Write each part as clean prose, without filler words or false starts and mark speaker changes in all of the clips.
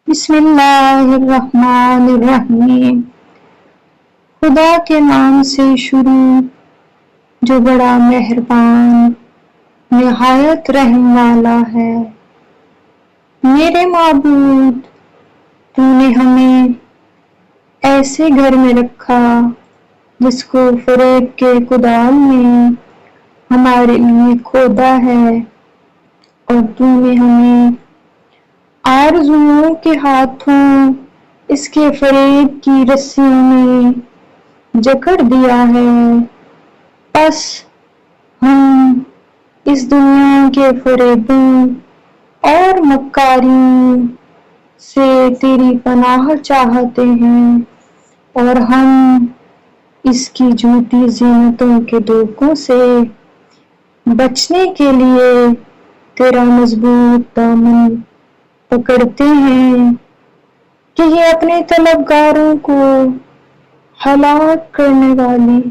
Speaker 1: بسم اللہ الرحمن الرحیم۔ خدا کے نام سے شروع جو بڑا مہربان نہایت رحم والا ہے۔ میرے معبود، تو نے ہمیں ایسے گھر میں رکھا جس کو فریب کے کدال نے ہمارے لیے کھودا ہے، اور تو نے ہمیں آرزوؤں کے ہاتھوں اس کے فریب کی رسیوں میں جکڑ دیا ہے۔ پس ہم اس دنیا کے فریبوں اور مکاریوں سے تیری پناہ چاہتے ہیں، اور ہم اس کی جھوٹی زینتوں کے دھوکوں سے بچنے کے لیے تیرا مضبوط دامن پکڑتے ہیں کہ یہ اپنے طلبگاروں کو ہلاک کرنے والی،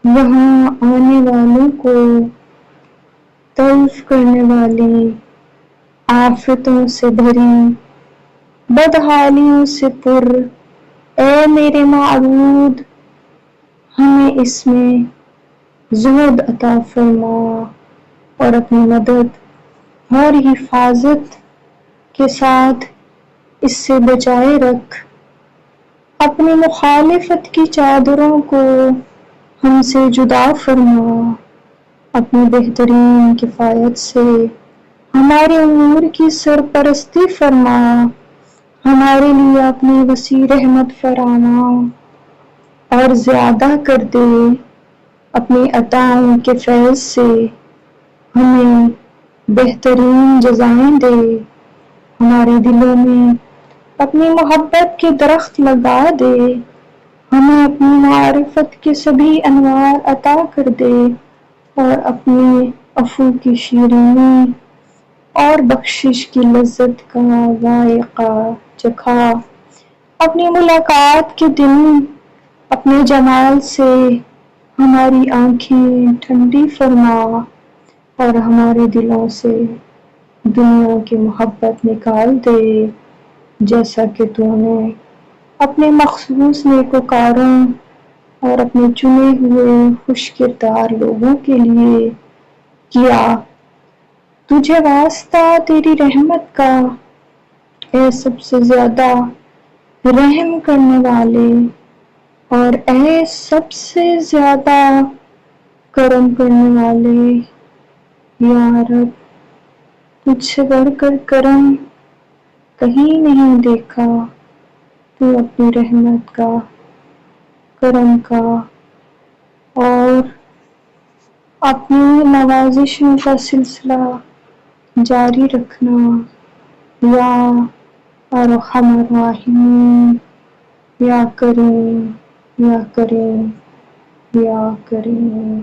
Speaker 1: یہاں آنے والوں کو تلف کرنے والی، آفتوں سے بھری، بدحالیوں سے پر اے میرے معبود، ہمیں اس میں زہد عطا فرما اور اپنی مدد اور حفاظت کے ساتھ اس سے بچائے رکھ۔ اپنی مخالفت کی چادروں کو ہم سے جدا فرما، اپنی بہترین کفایت سے ہمارے امور کی سرپرستی فرما، ہمارے لیے اپنی وسیع رحمت فرما اور زیادہ کر دے، اپنی عطاؤں کے فیض سے ہمیں بہترین جزائیں دے، ہمارے دلوں میں اپنی محبت کے درخت لگا دے، ہمیں اپنی معرفت کے سبھی انوار عطا کر دے، اور اپنے عفو کی شیرینی اور بخشش کی لذت کا ذائقہ چکھا۔ اپنی ملاقات کے دن اپنے جمال سے ہماری آنکھیں ٹھنڈی فرما، اور ہمارے دلوں سے دنیا کی محبت نکال دے، جیسا کہ تو نے اپنے مخصوص نیکوکاروں اور اپنے چنے ہوئے خوش کردار لوگوں کے لیے کیا۔ تجھے واسطہ تیری رحمت کا، اے سب سے زیادہ رحم کرنے والے، اور اے سب سے زیادہ کرم کرنے والے۔ یا رب، تجھ سے بڑھ کر کرم کہیں نہیں دیکھا۔ تو اپنی رحمت کا، کرم کا اور اپنی نوازشوں کا سلسلہ جاری رکھنا، یا ارحم الراحمین، یا کریم، یا کریم، یا کریم۔